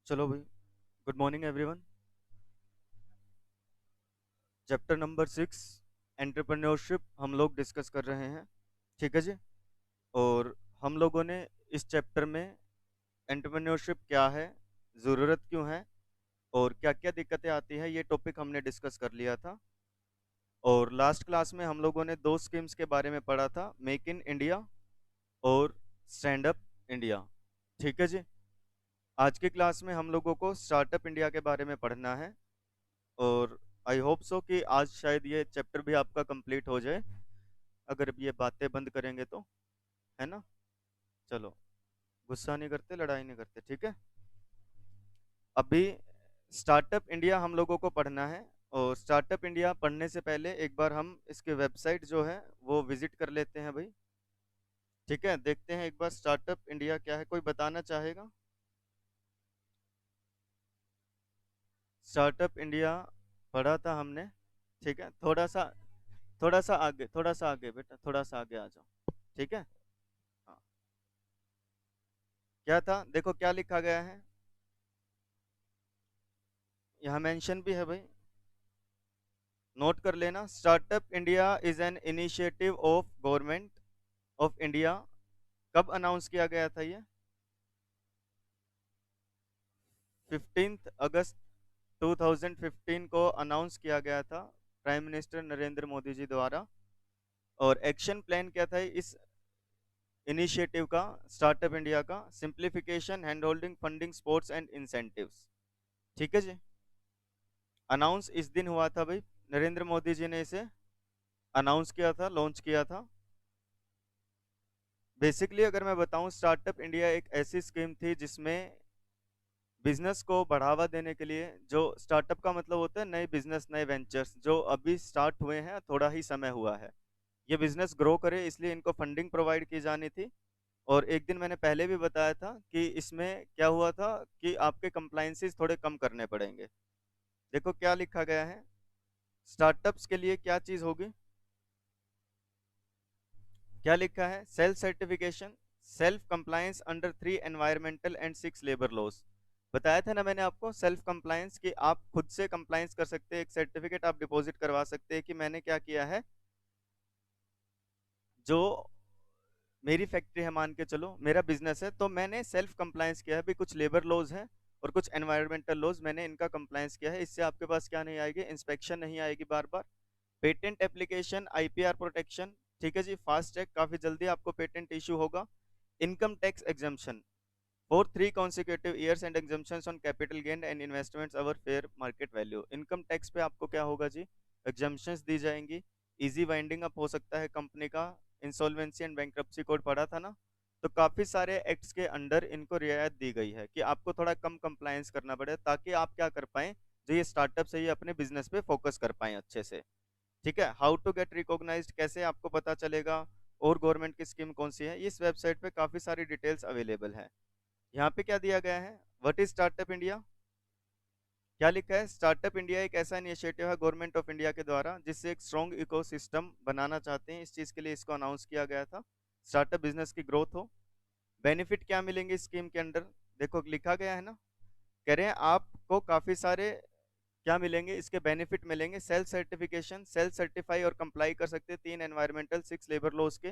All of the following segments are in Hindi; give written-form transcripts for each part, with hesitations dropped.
चलो भाई। Good morning everyone. Chapter number 6 entrepreneurship हम लोग डिस्कस कर रहे हैं। ठीक है जी। और हम लोगों ने इस चैप्टर में एंटरप्रेन्योरशिप क्या है, ज़रूरत क्यों है और क्या क्या दिक्कतें आती है, ये टॉपिक हमने डिस्कस कर लिया था। और लास्ट क्लास में हम लोगों ने दो स्कीम्स के बारे में पढ़ा था, मेक इन इंडिया और स्टैंड अप इंडिया। ठीक है जी। आज की क्लास में हम लोगों को स्टार्टअप इंडिया के बारे में पढ़ना है। और आई होप सो कि आज शायद ये चैप्टर भी आपका कंप्लीट हो जाए, अगर ये बातें बंद करेंगे तो, है ना। चलो, गुस्सा नहीं करते, लड़ाई नहीं करते, ठीक है। अभी स्टार्टअप इंडिया हम लोगों को पढ़ना है। और स्टार्टअप इंडिया पढ़ने से पहले एक बार हम इसके वेबसाइट जो है वो विजिट कर लेते हैं भाई। ठीक है, देखते हैं एक बार स्टार्टअप इंडिया क्या है। कोई बताना चाहेगा? स्टार्टअप इंडिया पढ़ा था हमने। ठीक है, थोड़ा सा आगे बेटा, थोड़ा सा आगे आ जाओ। ठीक है। हाँ, क्या था, देखो क्या लिखा गया है, यहाँ मेंशन भी है भाई, नोट कर लेना। Startup India is an initiative of government of India. कब अनाउंस किया गया था ये? 15 अगस्त 2015 को अनाउंस किया गया था प्राइम मिनिस्टर नरेंद्र मोदी जी द्वारा। और एक्शन प्लान क्या था इस इनिशिएटिव का, स्टार्टअप इंडिया का? Simplification, hand holding, funding, sports and incentives. ठीक है जी। अनाउंस इस दिन हुआ था भाई, नरेंद्र मोदी जी ने इसे अनाउंस किया था, लॉन्च किया था। बेसिकली अगर मैं बताऊं, स्टार्टअप इंडिया एक ऐसी स्कीम थी जिसमें बिजनेस को बढ़ावा देने के लिए, जो स्टार्टअप का मतलब होता है नए बिजनेस, नए वेंचर्स जो अभी स्टार्ट हुए हैं, थोड़ा ही समय हुआ है, ये बिजनेस ग्रो करे, इसलिए इनको फंडिंग प्रोवाइड की जानी थी। और एक दिन मैंने पहले भी बताया था कि इसमें क्या हुआ था कि आपके कंप्लाइंसेस थोड़े कम करने पड़ेंगे। देखो क्या लिखा गया है, स्टार्टअप्स के लिए क्या चीज होगी, क्या लिखा है, self certification, self compliance under 3 environmental and 6 labour laws. बताया था ना मैंने आपको, सेल्फ कंप्लायंस कि आप खुद से कंप्लायंस कर सकते हैं, एक सर्टिफिकेट आप डिपॉजिट करवा सकते हैं कि मैंने क्या किया है, जो मेरी फैक्ट्री है, मान के चलो मेरा बिजनेस है, तो मैंने सेल्फ कंप्लायंस किया है। भी कुछ लेबर लॉज हैं और कुछ एनवायरमेंटल लॉज, मैंने इनका कंप्लायंस किया है। इससे आपके पास क्या नहीं आएगी, इंस्पेक्शन नहीं आएगी बार बार। पेटेंट एप्लीकेशन, आईपीआर प्रोटेक्शन, ठीक है जी, फास्ट ट्रैक, काफी जल्दी आपको पेटेंट इशू होगा। Income tax exemption for 3 consecutive years and exemption on capital gain and investments our fair market value. Income tax पे आपको क्या होगा जी, एग्जाम्पशंस दी जाएंगी। इजी वाइंडिंग अप हो सकता है कंपनी का, इंसॉल्वेंसी एंड बैंक्रप्सी कोड पढ़ा था ना। तो काफी सारे एक्ट्स के अंडर इनको रियायत दी गई है कि आपको थोड़ा कम कंप्लायंस करना पड़े, ताकि आप क्या कर पाए, जो ये स्टार्टअप है ये अपने बिजनेस पे फोकस कर पाए अच्छे से। ठीक है, हाउ टू गेट रिकॉग्नाइज्ड, कैसे आपको पता चलेगा और गवर्नमेंट की स्कीम कौन सी है, इस वेबसाइट पे काफी सारी डिटेल्स अवेलेबल है। यहाँ पे क्या दिया गया है, व्हाट इज स्टार्टअप इंडिया, क्या लिखा है, स्टार्टअप इंडिया एक ऐसा इनिशिएटिव है गवर्नमेंट ऑफ इंडिया के द्वारा जिससे एक स्ट्रॉन्ग इकोसिस्टम बनाना चाहते हैं, इस चीज के लिए इसको अनाउंस किया गया था, स्टार्टअप बिजनेस की ग्रोथ हो। बेनिफिट क्या मिलेंगे स्कीम के अंडर, देखो लिखा गया है ना, कह रहे हैं आपको काफी सारे क्या मिलेंगे, इसके बेनिफिट मिलेंगे। सेल्फ सर्टिफिकेशन, सेल्फ सर्टिफाई और कंप्लाई कर सकते हैं 3 एनवायरमेंटल 6 लेबर लॉज के।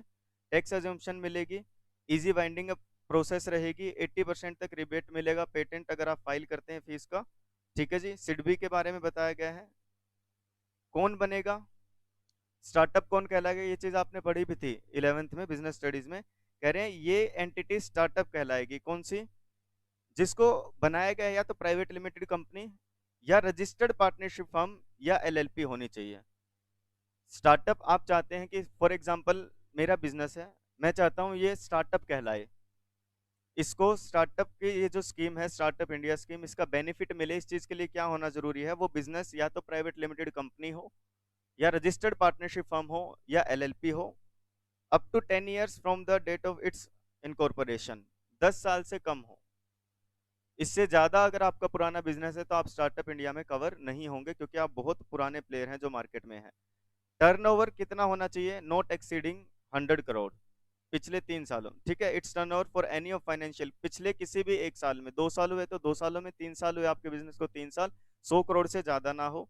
टैक्स एजम्पशन मिलेगी, इजी बाइंडिंग अप प्रोसेस रहेगी, 80% तक रिबेट मिलेगा पेटेंट अगर आप फाइल करते हैं फीस का। ठीक है जी, सिडबी के बारे में बताया गया है, कौन बनेगा, स्टार्टअप कौन कहलाएगा, ये चीज आपने पढ़ी भी थी 11th में बिजनेस स्टडीज में। कह रहे हैं ये एंटिटी स्टार्टअप कहलाएगी, कौन सी, जिसको बनाया गया है या तो प्राइवेट लिमिटेड कंपनी या रजिस्टर्ड पार्टनरशिप फर्म या एलएलपी होनी चाहिए। स्टार्टअप आप चाहते हैं कि फॉर एग्जांपल मेरा बिजनेस है, मैं चाहता हूं ये स्टार्टअप कहलाए, इसको स्टार्टअप की ये जो स्कीम है स्टार्टअप इंडिया स्कीम, इसका बेनिफिट मिले, इस चीज के लिए क्या होना जरूरी है, वो बिजनेस या तो प्राइवेट लिमिटेड कंपनी हो या रजिस्टर्ड पार्टनरशिप फर्म हो या एलएलपी हो, up to 10 years from the date of its incorporation, 10 साल से कम हो। इससे ज्यादा अगर आपका पुराना बिजनेस है तो आप स्टार्टअप इंडिया में कवर नहीं होंगे, क्योंकि आप बहुत पुराने प्लेयर हैं जो मार्केट में है। टर्नओवर कितना होना चाहिए, नॉट एक्सीडिंग 100 करोड़। पिछले 3 सालों, ठीक है। It's turnover for any of financial, पिछले किसी भी एक साल में, 2 साल हुए तो 2 सालों में, 3 साल हुए आपके बिजनेस को 3 साल, 100 करोड़ से ज्यादा ना हो।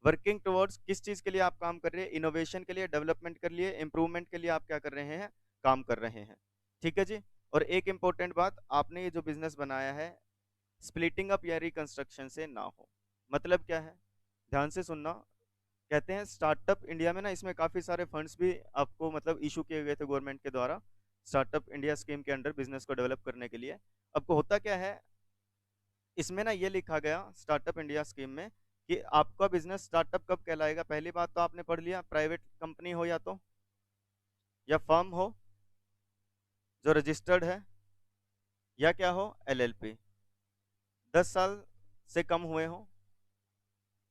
वर्किंग टुवर्ड्स, किस चीज के लिए आप काम कर रहे हैं, इनोवेशन के लिए, डेवलपमेंट के लिए, इंप्रूवमेंट के लिए आप क्या कर रहे हैं, काम कर रहे हैं, ठीक है जी। और एक इंपॉर्टेंट बात, आपने ये जो बिजनेस बनाया है स्प्लिटिंग अप या रिकंस्ट्रक्शन से ना हो। मतलब क्या है, ध्यान से सुनना। कहते हैं स्टार्टअप इंडिया में ना, इसमें काफी सारे फंड्स भी आपको मतलब इशू किए गए थे गवर्नमेंट के द्वारा, स्टार्टअप इंडिया स्कीम के अंडर बिजनेस को डेवलप करने के लिए। आपको होता क्या है, इसमें ना ये लिखा गया स्टार्टअप इंडिया स्कीम में कि आपका बिजनेस स्टार्टअप कब कहलाएगा। पहली बात तो आपने पढ़ लिया, प्राइवेट कंपनी हो या फर्म हो जो रजिस्टर्ड है, या क्या हो, एलएलपी, 10 साल से कम हुए हो,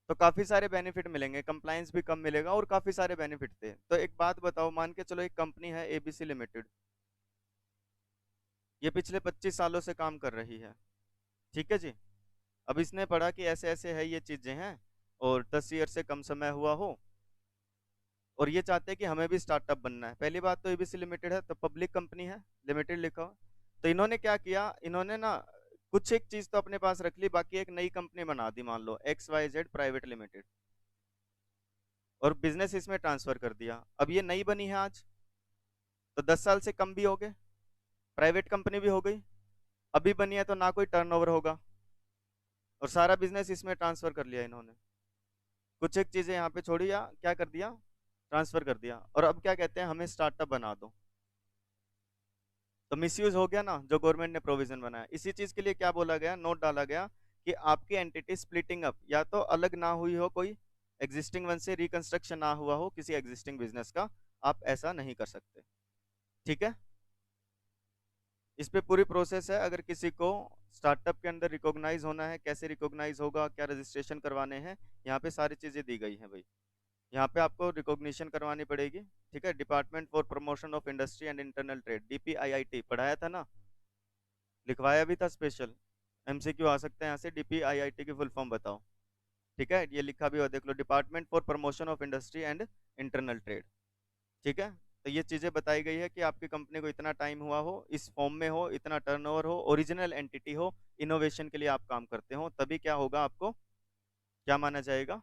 तो काफी सारे बेनिफिट मिलेंगे, कंप्लायंस भी कम मिलेगा और काफी सारे बेनिफिट थे। तो एक बात बताओ, मान के चलो एक कंपनी है एबीसी लिमिटेड, ये पिछले 25 सालों से काम कर रही है, ठीक है जी। अब इसने पढ़ा कि ऐसे ऐसे है ये चीजें हैं, और 10 ईयर से कम समय हुआ हो, और ये चाहते हैं कि हमें भी स्टार्टअप बनना है। पहली बात तो एबीसी लिमिटेड है तो पब्लिक कंपनी है, लिमिटेड लिखा हो। तो इन्होंने क्या किया, इन्होंने ना कुछ एक चीज तो अपने पास रख ली, बाकी एक नई कंपनी बना दी, मान लो XYZ प्राइवेट लिमिटेड, और बिजनेस इसमें ट्रांसफर कर दिया। अब ये नई बनी है आज, तो 10 साल से कम भी हो गए, प्राइवेट कंपनी भी हो गई, अभी बनी है तो ना कोई टर्नओवर होगा, और सारा बिजनेस इसमें ट्रांसफर कर लिया इन्होंने। कुछ एक चीजें यहाँ पे छोड़ी या क्या कर दिया, ट्रांसफर कर दिया, और अब क्या कहते हैं, हमें स्टार्टअप बना दो। तो मिसयूज हो गया ना जो गवर्नमेंट ने प्रोविजन बनाया। इसी चीज के लिए क्या बोला गया, नोट डाला गया कि आपकी एंटिटी स्प्लिटिंग अप या तो अलग ना हुई हो, कोई एग्जिस्टिंग वन से रिकंस्ट्रक्शन ना हुआ हो किसी एग्जिस्टिंग बिजनेस का, आप ऐसा नहीं कर सकते, ठीक है। इस पे पूरी प्रोसेस है। अगर किसी को स्टार्टअप के अंदर रिकॉग्नाइज होना है, कैसे रिकॉग्नाइज होगा, क्या रजिस्ट्रेशन करवाने हैं, यहाँ पे सारी चीजें दी गई हैं भाई। यहाँ पे आपको रिकॉग्निशन करवानी पड़ेगी, ठीक है। Department for promotion of industry and internal trade, DPIIT पढ़ाया था ना, लिखवाया भी था स्पेशल, MCQ आ सकते हैं यहाँ से, DPIIT की फुल फॉर्म बताओ, ठीक है। ये लिखा भी हो, देख लो, department for promotion of industry and internal trade, ठीक है। तो ये चीजें बताई गई है कि आपकी कंपनी को इतना टाइम हुआ हो, इस फॉर्म में हो, इतना टर्नओवर हो, ओरिजिनल एंटिटी हो, इनोवेशन के लिए आप काम करते हो, तभी क्या होगा, आपको क्या माना जाएगा,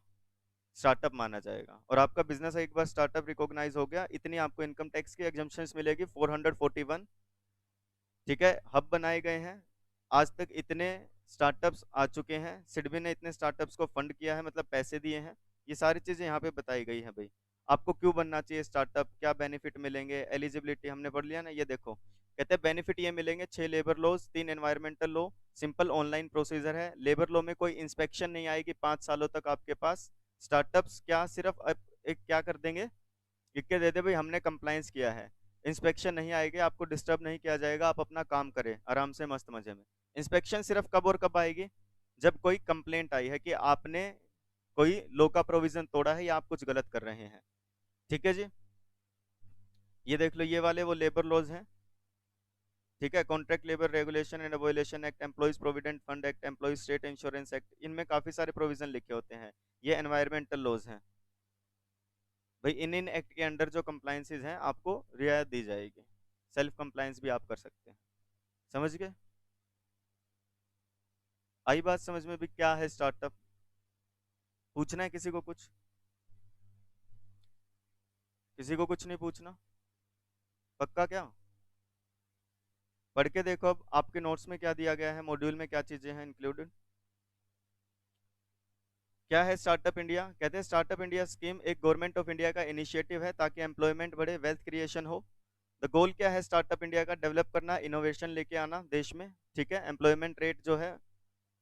स्टार्टअप माना जाएगा। और आपका बिजनेस एक बार स्टार्टअप रिकॉग्नाइज हो गया, इतनी आपको इनकम टैक्स की एग्जम्पशंस मिलेगी 441, ठीक है। हब बनाए गए हैं, आज तक इतने स्टार्टअप्स आ चुके हैं, सिडबी ने इतने स्टार्टअप्स को फंड किया है, मतलब पैसे दिए हैं। ये सारी चीजें यहाँ पे बताई गई हैं भाई। आपको क्यों बनना चाहिए स्टार्टअप, क्या बेनिफिट मिलेंगे, एलिजिबिलिटी हमने पढ़ लिया ना, ये देखो कहते हैं बेनिफिट ये मिलेंगे, 6 labour laws, 3 environmental law, simple online procedure है। लेबर लॉ में कोई इंस्पेक्शन नहीं आएगी 5 सालों तक आपके पास। स्टार्टअप्स क्या सिर्फ एक क्या कर देंगे, लिख के दे दे भाई हमने कंप्लायंस किया है, इंस्पेक्शन नहीं आएगी, आपको डिस्टर्ब नहीं किया जाएगा, आप अपना काम करें आराम से मस्त मजे में। इंस्पेक्शन सिर्फ कब और कब आएगी, जब कोई कंप्लेंट आई है कि आपने कोई लॉ का प्रोविजन तोड़ा है या आप कुछ गलत कर रहे हैं, ठीक है जी। ये देख लो, ये वाले वो लेबर लॉज हैं, ठीक है। Contract labour regulation and abolition act, employees provident fund act, employees state insurance act, इनमें काफी सारे प्रोविजन लिखे होते हैं। ये एनवायरमेंटल लॉज हैं भाई, इन एक्ट के अंडर जो कंप्लायंसेस हैं आपको रियायत दी जाएगी, सेल्फ कंप्लायंस भी आप कर सकते हैं, समझ गए। आई बात समझ में भी, क्या है स्टार्टअप, पूछना है किसी को कुछ, किसी को कुछ नहीं पूछना, पक्का क्या, पढ़ के देखो अब आपके नोट्स में क्या दिया गया है, मॉड्यूल में क्या चीजें हैं इंक्लूडेड। क्या है स्टार्टअप इंडिया, कहते हैं स्टार्टअप इंडिया स्कीम एक गवर्नमेंट ऑफ इंडिया का इनिशिएटिव है ताकि एम्प्लॉयमेंट बढ़े, वेल्थ क्रिएशन हो। द गोल क्या है स्टार्टअप इंडिया का, डेवलप करना, इनोवेशन लेके आना देश में, ठीक है। एम्प्लॉयमेंट रेट जो है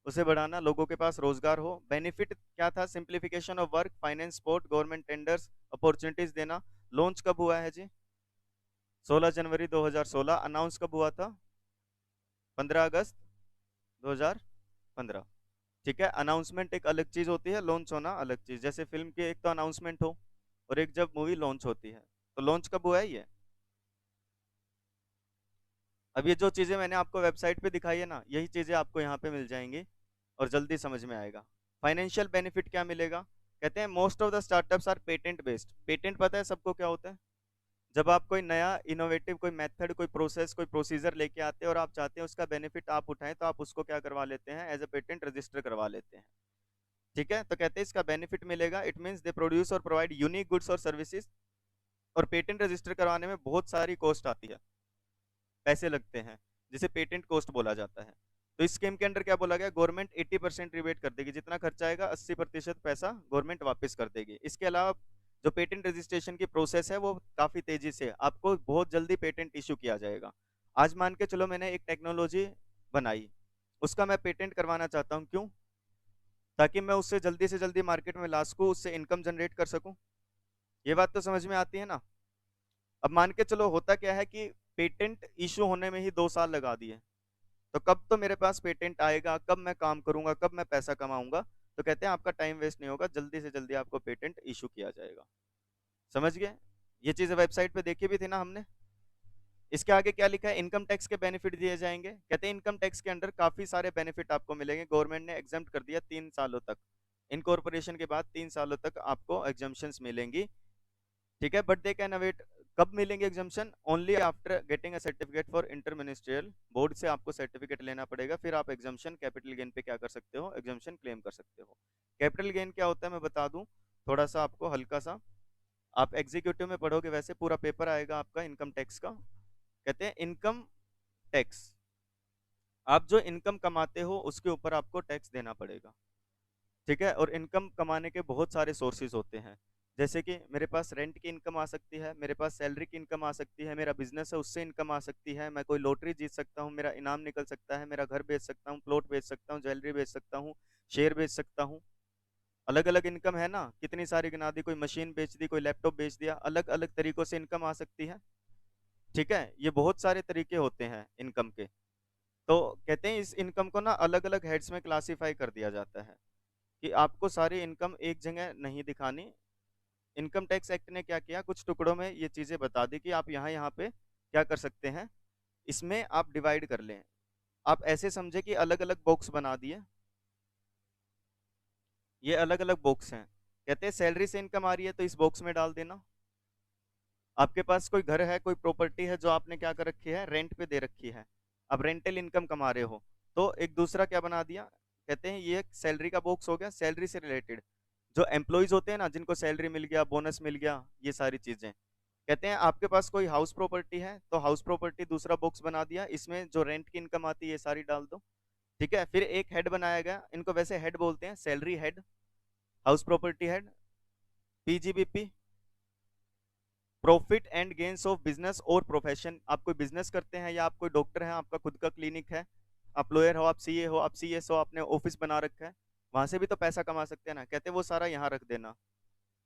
उसे बढ़ाना, लोगों के पास रोजगार हो। बेनिफिट क्या था, simplification of work, finance support, government tenders, opportunities देना। लॉन्च कब हुआ है जी, 16 जनवरी 2016। अनाउंस कब हुआ था, 15 अगस्त 2015, ठीक है। अनाउंसमेंट एक अलग चीज होती है, लॉन्च होना अलग चीज। जैसे फिल्म की एक तो अनाउंसमेंट हो और एक जब मूवी लॉन्च होती है, तो लॉन्च कब हुआ है ये। अब ये जो चीजें मैंने आपको वेबसाइट पे दिखाई है ना, यही चीजें आपको यहाँ पे मिल जाएंगी और जल्दी समझ में आएगा। फाइनेंशियल बेनिफिट क्या मिलेगा, कहते हैं most of the startups are patent based. Patent पता है सबको क्या होता है, जब आप कोई नया इनोवेटिव कोई मेथड कोई प्रोसेस कोई प्रोसीजर लेके आते हैं और आप चाहते हैं उसका बेनिफिट आप उठाएं, तो आप उसको क्या करवा लेते हैं, एज ए पेटेंट रजिस्टर करवा लेते हैं। ठीक है, तो कहते हैं इसका बेनिफिट मिलेगा, इट मीन्स दे प्रोड्यूस और प्रोवाइड यूनिक गुड्स और सर्विसेज। और पेटेंट रजिस्टर करवाने में बहुत सारी कॉस्ट आती है, पैसे लगते हैं, जिसे पेटेंट कॉस्ट बोला जाता है। तो इस स्कीम के अंदर क्या बोला गया, गवर्नमेंट 80% रिबेट कर देगी, जितना खर्चा आएगा 80% पैसा गवर्नमेंट वापस कर देगी। इसके अलावा जो पेटेंट रजिस्ट्रेशन की प्रोसेस है वो काफी तेजी से, आपको बहुत जल्दी पेटेंट इशू किया जाएगा। आज मान के चलो मैंने एक टेक्नोलॉजी बनाई, उसका मैं पेटेंट करवाना चाहता हूँ, क्यों? ताकि मैं उससे जल्दी से जल्दी मार्केट में ला सकूं, उससे इनकम जनरेट कर सकूं। ये बात तो समझ में आती है ना? अब मान के चलो होता क्या है कि पेटेंट इशू होने में ही 2 साल लगा दिए, तो कब तो मेरे पास पेटेंट आएगा, कब मैं काम करूंगा, कब मैं पैसा कमाऊंगा? तो कहते हैं आपका टाइम वेस्ट नहीं होगा, जल्दी से जल्दी आपको पेटेंट इशू किया जाएगा। समझ गए? ये चीजें वेबसाइट पे देखी भी थी ना हमने। इसके आगे क्या लिखा है, इनकम टैक्स के बेनिफिट दिए जाएंगे। कहते हैं इनकम टैक्स के अंडर काफी सारे बेनिफिट आपको मिलेंगे, गवर्नमेंट ने एग्जाम्प्ट कर दिया 3 सालों तक, इनकॉर्पोरेशन के बाद 3 सालों तक आपको एग्जाम्पशंस मिलेंगी। ठीक है, बट दे कैन अवेट, कब मिलेंगे exemption, only after getting a certificate for inter ministerial board से आपको सर्टिफिकेट लेना पड़ेगा, फिर आप एग्जाम्पशन कैपिटल गेन पे क्या कर सकते हो, एग्जाम्पशन क्लेम कर सकते हो। कैपिटल गेन क्या होता है मैं बता दूं थोड़ा सा आपको हल्का सा, आप एग्जीक्यूटिव में पढ़ोगे, वैसे पूरा पेपर आएगा आपका इनकम टैक्स का। कहते हैं इनकम टैक्स, आप जो इनकम कमाते हो उसके ऊपर आपको टैक्स देना पड़ेगा। ठीक है, और इनकम कमाने के बहुत सारे सोर्सेज होते हैं, जैसे कि मेरे पास रेंट की इनकम आ सकती है, मेरे पास सैलरी की इनकम आ सकती है, मेरा बिजनेस है उससे इनकम आ सकती है, मैं कोई लॉटरी जीत सकता हूँ, मेरा इनाम निकल सकता है, मेरा घर बेच सकता हूँ, प्लॉट बेच सकता हूँ, ज्वेलरी बेच सकता हूँ, शेयर बेच सकता हूँ। अलग अलग इनकम है ना, कितनी सारी गिना दी, कोई मशीन बेच दी, कोई लैपटॉप बेच दिया, अलग अलग तरीकों से इनकम आ सकती है। ठीक है, ये बहुत सारे तरीके होते हैं इनकम के। तो कहते हैं इस इनकम को ना अलग अलग हेड्स में क्लासिफाई कर दिया जाता है, कि आपको सारी इनकम एक जगह नहीं दिखानी। इनकम टैक्स एक्ट ने क्या किया, कुछ टुकड़ों में ये चीजें बता दी कि आप यहाँ यहाँ पे क्या कर सकते हैं, इसमें आप डिवाइड कर लें। आप ऐसे समझे कि अलग अलग बॉक्स बना दिए, ये अलग अलग बॉक्स हैं। कहते हैं सैलरी से इनकम आ रही है तो इस बॉक्स में डाल देना। आपके पास कोई घर है, कोई प्रॉपर्टी है जो आपने क्या कर रखी है, रेंट पे दे रखी है, अब रेंटल इनकम कमा रहे हो, तो एक दूसरा क्या बना दिया, कहते हैं ये सैलरी का बॉक्स हो गया, सैलरी से रिलेटेड जो एम्प्लॉयज होते हैं ना, जिनको सैलरी मिल गया, बोनस मिल गया, ये सारी चीजें। कहते हैं आपके पास कोई हाउस प्रॉपर्टी है तो हाउस प्रॉपर्टी दूसरा बॉक्स बना दिया, इसमें जो रेंट की इनकम आती है ये सारी डाल दो। ठीक है, फिर एक हेड बनाया गया, इनको वैसे हेड बोलते हैं, salary head, house property head, PGBP, profit and gains of business और प्रोफेशन। आप कोई बिजनेस करते हैं या आप कोई डॉक्टर हैं, आपका खुद का क्लिनिक है, आप लॉयर हो, आप सीए हो, आप सीएस हो, आपने ऑफिस बना रखा है, वहां से भी तो पैसा कमा सकते हैं ना। कहते हैं वो सारा यहाँ रख देना।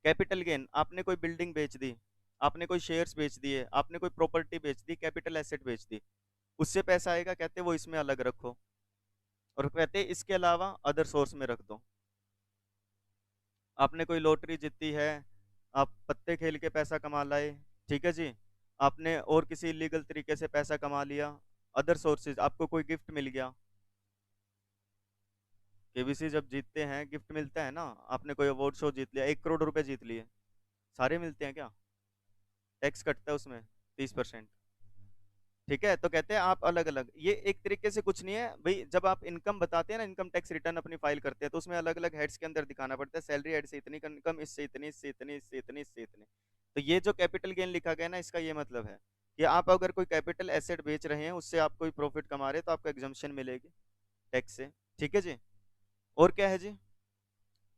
कैपिटल गेन, आपने कोई बिल्डिंग बेच दी, आपने कोई शेयर्स बेच दिए, आपने कोई प्रॉपर्टी बेच दी, कैपिटल एसेट बेच दी, उससे पैसा आएगा, कहते हैं वो इसमें अलग रखो। और कहते हैं इसके अलावा अदर सोर्स में रख दो। आपने कोई लॉटरी जीती है, आप पत्ते खेल के पैसा कमा लाए, ठीक है जी, आपने और किसी इलीगल तरीके से पैसा कमा लिया, अदर सोर्सेज, आपको कोई गिफ्ट मिल गया, केबीसी जब जीतते हैं गिफ्ट मिलता है ना, आपने कोई अवार्ड शो जीत लिया, 1 करोड़ रुपए जीत लिए, सारे मिलते हैं क्या? टैक्स कटता है उसमें 30%। ठीक है, तो कहते हैं आप अलग अलग, ये एक तरीके से कुछ नहीं है भाई, जब आप इनकम बताते हैं ना, इनकम टैक्स रिटर्न अपनी फाइल करते हैं, तो उसमें अलग अलग हेड्स के अंदर दिखाना पड़ता है, सैलरी हेड से इतनी इनकम, इससे इतनी, इससे इतनी, इससे इतनी, इससे इतनी। तो ये जो कैपिटल गेन लिखा गया ना, इसका ये मतलब है कि आप अगर कोई कैपिटल एसेट बेच रहे हैं, उससे आप कोई प्रॉफिट कमा रहे हैं, तो आपको एग्जम्पशन मिलेगी टैक्स से। ठीक है जी, और क्या है जी,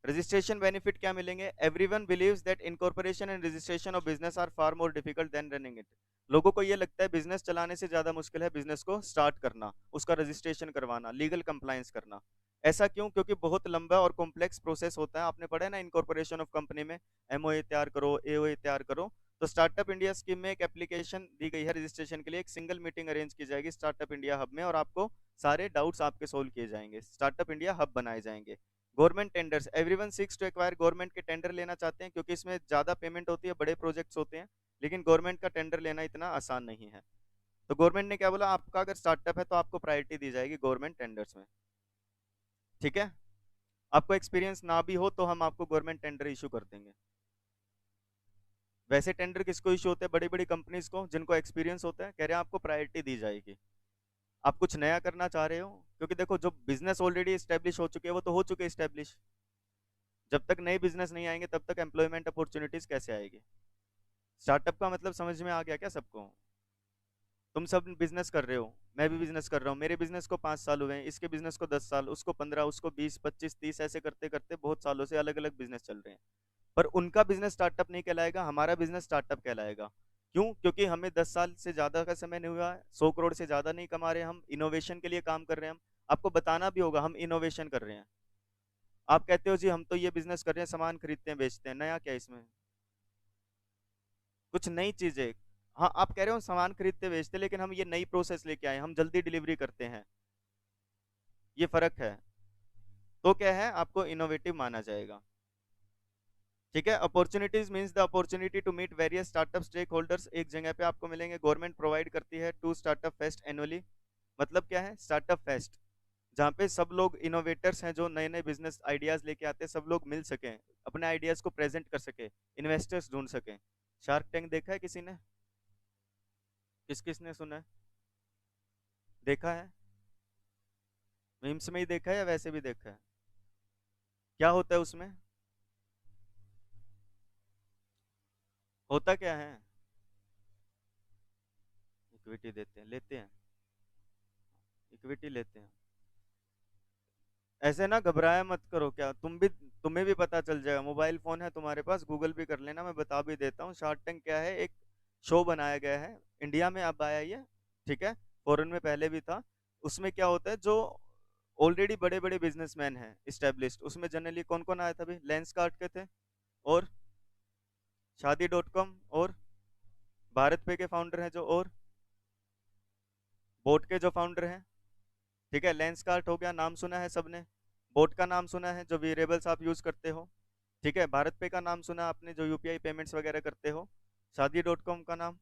रजिस्ट्रेशन बेनिफिट क्या मिलेंगे, everyone believes that incorporation and registration of business are far more difficult than running it. लोगों को ये लगता है बिजनेस चलाने से ज्यादा मुश्किल है बिजनेस को स्टार्ट करना, उसका रजिस्ट्रेशन करवाना, लीगल कंप्लायंस करना। ऐसा क्यों? क्योंकि बहुत लंबा और कॉम्प्लेक्स प्रोसेस होता है, आपने पढ़ा है ना इनकॉर्पोरेशन ऑफ कंपनी में, एमओए तैयार करो, एओए तैयार करो। तो स्टार्टअप इंडिया स्कीम में एक एप्लीकेशन दी गई है रजिस्ट्रेशन के लिए, एक सिंगल मीटिंग अरेंज की जाएगी स्टार्टअप इंडिया हब में, और आपको सारे डाउट्स आपके सोल्व किए जाएंगे, स्टार्टअप इंडिया हब बनाए जाएंगे। Government tenders, everyone seeks to acquire, government के टेंडर लेना चाहते हैं, क्योंकि इसमें ज्यादा पेमेंट होती है, बड़े प्रोजेक्ट्स होते हैं, लेकिन गवर्नमेंट का टेंडर लेना इतना आसान नहीं है। तो गवर्नमेंट ने क्या बोला, आपका अगर स्टार्टअप है तो आपको प्रायोरिटी दी जाएगी गवर्नमेंट टेंडर्स में। ठीक है, आपको एक्सपीरियंस ना भी हो तो हम आपको गवर्नमेंट टेंडर इशू कर देंगे, वैसे टेंडर किसको इशू होते हैं? बड़ी बड़ी कंपनीज को, जिनको एक्सपीरियंस होता है। कह रहे हैं आपको प्रायोरिटी दी जाएगी। आप कुछ नया करना चाह रहे हो, क्योंकि देखो जो बिजनेस ऑलरेडी स्टेब्लिश हो चुके हैं वो तो हो चुके स्टेब्लिश। जब तक नए बिजनेस नहीं आएंगे तब तक एम्प्लॉयमेंट अपॉर्चुनिटीज कैसे आएगी? स्टार्टअप का मतलब समझ में आ गया क्या सबको? तुम सब बिजनेस कर रहे हो, मैं भी बिजनेस कर रहा हूँ, मेरे बिजनेस को 5 साल हुए हैं, इसके बिजनेस को 10 साल, उसको 15, उसको 20, 25, 30, ऐसे करते करते बहुत सालों से अलग अलग बिजनेस चल रहे हैं। पर उनका बिजनेस स्टार्टअप नहीं कहलाएगा, हमारा बिजनेस स्टार्टअप कहलाएगा। क्यों? क्योंकि हमें 10 साल से ज्यादा का समय नहीं हुआ है, 100 करोड़ से ज्यादा नहीं कमा रहे, हम इनोवेशन के लिए काम कर रहे हैं। हम आपको बताना भी होगा हम इनोवेशन कर रहे हैं। आप कहते हो जी हम तो ये बिजनेस कर रहे हैं, सामान खरीदते हैं बेचते हैं, नया क्या है इसमें? कुछ नई चीजें। हाँ, आप कह रहे हो सामान खरीदते बेचते, लेकिन हम ये नई प्रोसेस लेके आए, हम जल्दी डिलीवरी करते हैं। ये फर्क है। तो क्या है, आपको इनोवेटिव माना जाएगा। ठीक है। Opportunities means the opportunity to meet various startup stakeholders, एक जगह पे आपको मिलेंगे। गवर्नमेंट प्रोवाइड करती है 2 स्टार्टअप फेस्ट एनुअली। मतलब क्या है स्टार्टअप फेस्ट? जहाँ पे सब लोग इनोवेटर्स हैं जो नए नए बिजनेस आइडियाज लेके आते हैं, सब लोग मिल सकें, अपने आइडियाज को प्रेजेंट कर सके, इन्वेस्टर्स ढूंढ सकें। शार्क टैंक देखा है किसी ने? किस किस ने सुना है? देखा है? मीम्स में ही देखा है या वैसे भी देखा है? क्या होता है उसमें? होता क्या है? इक्विटी देते हैं, लेते हैं, इक्विटी लेते हैं। ऐसे ना घबराया मत करो, क्या तुम भी, तुम्हें भी पता चल जाएगा, मोबाइल फोन है तुम्हारे पास, गूगल भी कर लेना, मैं बता भी देता हूँ। शार्क टैंक क्या है, एक शो बनाया गया है, इंडिया में अब आया ये। ठीक है। फॉरेन में पहले भी था। उसमें क्या होता है, जो ऑलरेडी बड़े बड़े बिजनेसमैन हैं इस्टेब्लिश्ड, उसमें जनरली कौन कौन आया था अभी? लेंस कार्ड के थे, और शादी.com, और भारत पे के फाउंडर हैं जो, और बोट के जो फाउंडर हैं। ठीक है, लेंस कार्ट हो गया, नाम सुना है सबने। बोट का नाम सुना है जो वेरिएबल्स आप यूज करते हो। ठीक है, भारत पे का नाम सुना आपने जो यूपीआई पेमेंट्स वगैरह करते हो। शादी.com का नाम,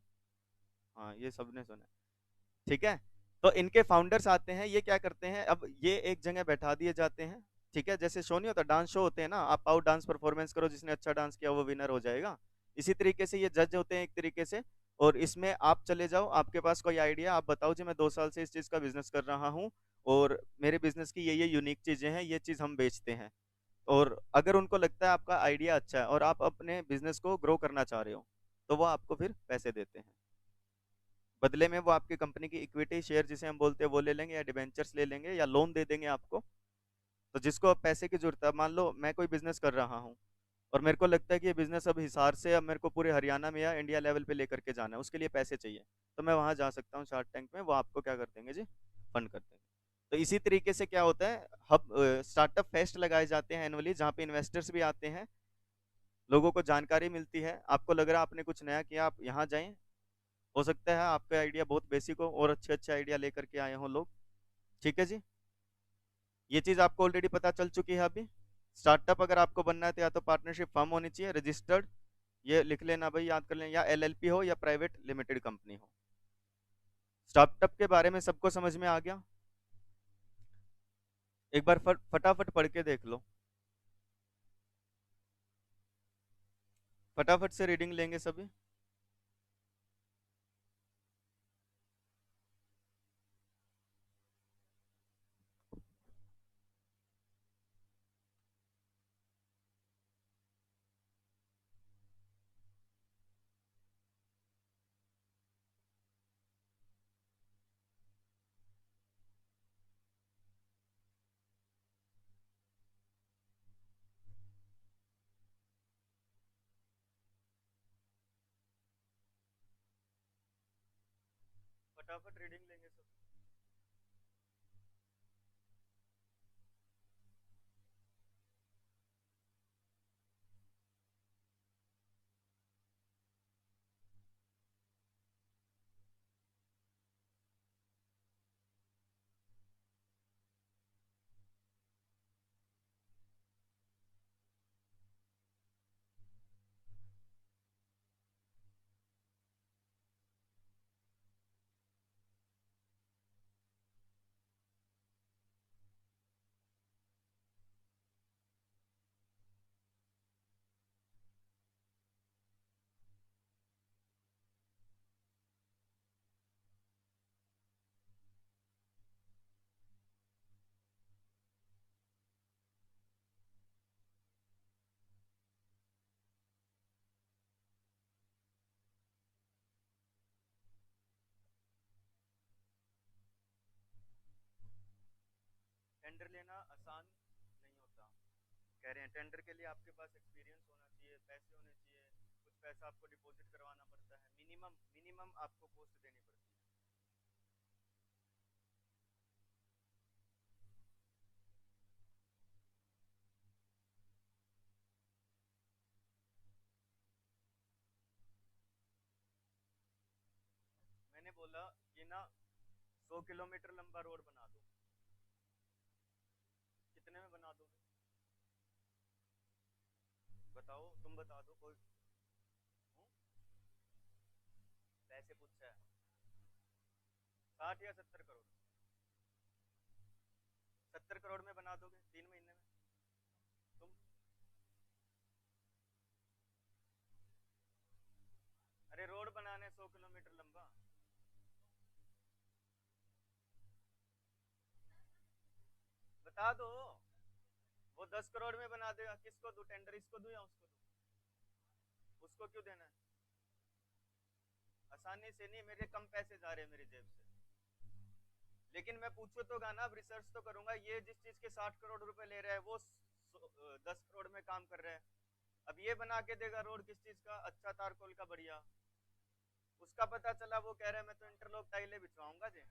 हाँ ये सबने सुना है। ठीक है। तो इनके फाउंडर्स आते हैं, ये क्या करते हैं, अब ये एक जगह बैठा दिए जाते हैं। ठीक है, जैसे शो नहीं होता, डांस शो होते हैं ना, आप आओ डांस परफॉर्मेंस करो, जिसने अच्छा डांस किया वो विनर हो जाएगा। इसी तरीके से ये जज होते हैं एक तरीके से। और इसमें आप चले जाओ, आपके पास कोई आइडिया, आप बताओ जी मैं 2 साल से इस चीज का बिजनेस कर रहा हूँ, और मेरे बिजनेस की ये यूनिक चीजें हैं, ये चीज हम बेचते हैं। और अगर उनको लगता है आपका आइडिया अच्छा है और आप अपने बिजनेस को ग्रो करना चाह रहे हो, तो वो आपको फिर पैसे देते हैं। बदले में वो आपकी कंपनी की इक्विटी शेयर जिसे हम बोलते हैं वो ले लेंगे, या डिबेंचर्स ले लेंगे, या लोन दे देंगे आपको। तो जिसको अब पैसे की जरूरत है, मान लो मैं कोई बिजनेस कर रहा हूँ, और मेरे को लगता है कि ये बिजनेस अब हिसार से अब मेरे को पूरे हरियाणा में या इंडिया लेवल पे लेकर के जाना है, उसके लिए पैसे चाहिए, तो मैं वहां जा सकता हूँ शार्क टैंक में, वो आपको क्या कर देंगे जी, फंड कर देंगे। तो इसी तरीके से क्या होता है, हब स्टार्टअप फेस्ट लगाए जाते हैं एनुअली, जहाँ पे इन्वेस्टर्स भी आते हैं, लोगों को जानकारी मिलती है। आपको लग रहा है आपने कुछ नया किया, आप यहाँ जाएं, हो सकता है आपका आइडिया बहुत बेसिक हो और अच्छे अच्छे आइडिया लेकर के आए हो लोग। ठीक है जी। ये चीज आपको ऑलरेडी पता चल चुकी है अभी। स्टार्टअप अगर आपको बनना है तो या तो पार्टनरशिप फर्म होनी चाहिए रजिस्टर्ड, ये लिख लेना भाई, याद कर लेना, या एलएलपी हो या प्राइवेट लिमिटेड कंपनी हो। स्टार्टअप के बारे में सबको समझ में आ गया? एक बार फटाफट पढ़ के देख लो, फटाफट से रीडिंग लेंगे सभी। फटाफट रीडिंग लेंगे सब। टेंडर लेना आसान नहीं होता। कह रहे हैं टेंडर के लिए आपके पास एक्सपीरियंस होना चाहिए, पैसे होने चाहिए, कुछ पैसा आपको डिपॉजिट करवाना पड़ता है, मिनिमम मिनिमम आपको कॉस्ट देनी पड़ती है। मैंने बोला कि ना 100 किलोमीटर लंबा रोड बना दो, कितने में बना दोगे? बताओ, तुम बता दो कोई। पैसे पूछा है? 60 या 70 करोड़? 70 करोड़ में बना दोगे 3 महीने में तुम? अरे रोड बनाने 100 किलोमीटर लंबा। बता दो। वो 10 करोड़ में बना देगा, किसको दूं टेंडर, इसको दूं या उसको दूं? उसको क्यों देना है? आसानी से नहीं, मेरे कम पैसे जा रहे हैं मेरी जेब से। लेकिन मैं पूछू तो गा ना, अब रिसर्च तो करूंगा। ये जिस चीज के 60 करोड़ रुपए ले रहा है वो 10 करोड़ में काम कर रहा है। अब ये बना के देगा रोड किस चीज का? अच्छा तारकोल का, बढ़िया। उसका पता चला वो कह रहा है मैं तो इंटरलॉक टाइलें बिछवाऊंगा जी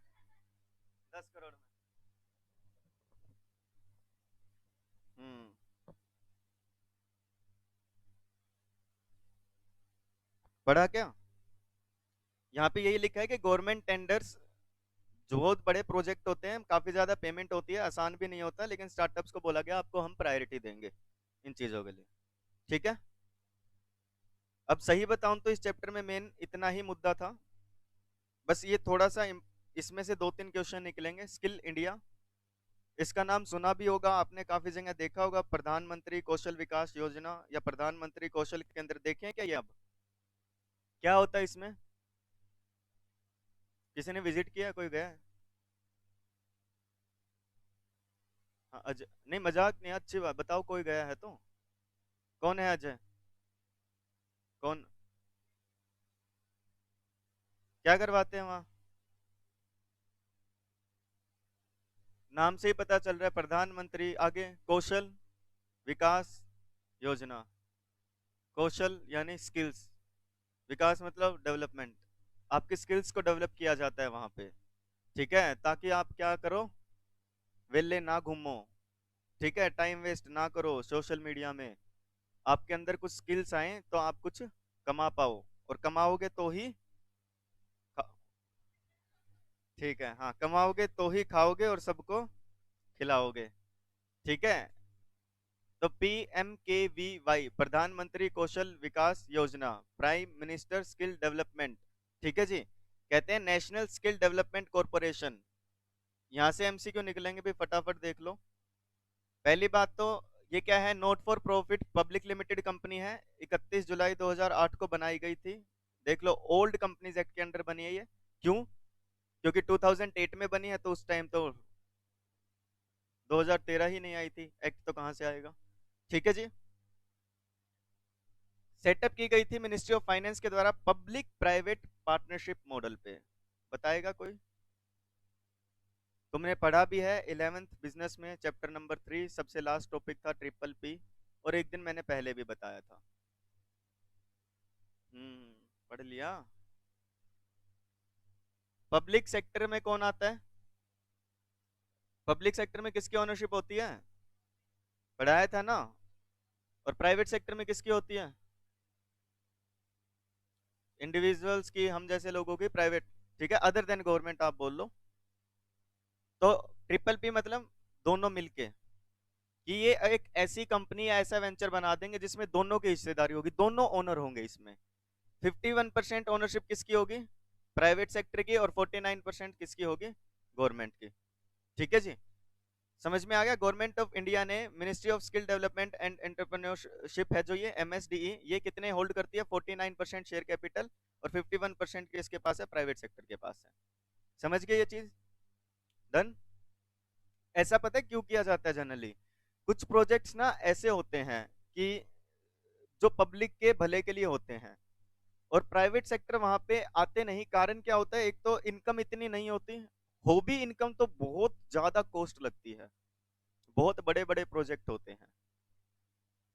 10 करोड़ में। हम्म। पढ़ा क्या? यहाँ पे यही लिखा है कि गवर्नमेंट टेंडर्स जो बहुत बड़े प्रोजेक्ट होते हैं, काफी ज्यादा पेमेंट होती है, आसान भी नहीं होता, लेकिन स्टार्टअप्स को बोला गया आपको हम प्रायोरिटी देंगे इन चीजों के लिए। ठीक है। अब सही बताऊं तो इस चैप्टर में मेन इतना ही मुद्दा था। बस ये थोड़ा सा इसमें से 2-3 क्वेश्चन निकलेंगे। स्किल इंडिया, इसका नाम सुना भी होगा आपने, काफी जगह देखा होगा। प्रधानमंत्री कौशल विकास योजना या प्रधानमंत्री कौशल केंद्र, देखे हैं क्या ये? अब क्या होता है इसमें? किसी ने विजिट किया, कोई गया है? हाँ, अजय नहीं, मजाक नहीं, अच्छी बात, बताओ कोई गया है तो। कौन है अजय? कौन? क्या करवाते हैं वहाँ? नाम से ही पता चल रहा है प्रधानमंत्री, आगे कौशल विकास योजना। कौशल यानी स्किल्स, विकास मतलब डेवलपमेंट। आपकी स्किल्स को डेवलप किया जाता है वहां पे। ठीक है, ताकि आप क्या करो, वेले ना घूमो। ठीक है, टाइम वेस्ट ना करो सोशल मीडिया में। आपके अंदर कुछ स्किल्स आए तो आप कुछ कमा पाओ, और कमाओगे तो ही ठीक है, हाँ, कमाओगे तो ही खाओगे और सबको खिलाओगे। ठीक है। तो PMKVY, प्रधानमंत्री कौशल विकास योजना, प्राइम मिनिस्टर स्किल डेवलपमेंट। ठीक है जी। कहते हैं नेशनल स्किल डेवलपमेंट कॉरपोरेशन। यहां से MCक्यू निकलेंगे भी, फटाफट देख लो। पहली बात तो ये क्या है, not for profit public limited company है। 31 जुलाई 2008 को बनाई गई थी। देख लो, ओल्ड कंपनीज एक्ट के अंडर बनी है ये। क्यों? क्योंकि 2008 में बनी है, तो उस टाइम तो 2013 ही नहीं आई थी, एक्ट तो कहां से आएगा। ठीक है जी। सेटअप की गई थी मिनिस्ट्री ऑफ फाइनेंस के द्वारा पब्लिक प्राइवेट पार्टनरशिप मॉडल पे। बताएगा कोई? तुमने पढ़ा भी है 11th बिजनेस में, चैप्टर नंबर 3, सबसे लास्ट टॉपिक था PPP। और एक दिन मैंने पहले भी बताया था। हम्म। पढ़ लिया। पब्लिक सेक्टर में कौन आता है? पब्लिक सेक्टर में किसकी ओनरशिप होती है? पढ़ाया था ना। और प्राइवेट सेक्टर में किसकी होती है? इंडिविजुअल्स की, हम जैसे लोगों की, प्राइवेट। ठीक है, अदर देन गवर्नमेंट आप बोल लो। तो PPP मतलब दोनों मिलके, कि ये एक ऐसी कंपनी या ऐसा वेंचर बना देंगे जिसमें दोनों की हिस्सेदारी होगी, दोनों ओनर होंगे इसमें। 51% ओनरशिप किसकी होगी? प्राइवेट सेक्टर की, और 49% किसकी होगी? गवर्नमेंट की। ठीक है जी। समझ में आ गया? गवर्नमेंट ऑफ इंडिया ने ministry of skill development and entrepreneurship है जो, ये MSDE, ये कितने होल्ड करती है? 49% शेयर कैपिटल, और 51% के इसके पास है, प्राइवेट सेक्टर के पास है। समझ गए ये चीज? डन। ऐसा पता है क्यों किया जाता है जनरली? कुछ प्रोजेक्ट्स ना ऐसे होते हैं कि जो पब्लिक के भले के लिए होते हैं, और प्राइवेट सेक्टर वहां पे आते नहीं। कारण क्या होता है? एक तो इनकम इतनी नहीं होती, हो भी इनकम तो बहुत ज्यादा कॉस्ट लगती है। बहुत बड़े बड़े प्रोजेक्ट होते हैं।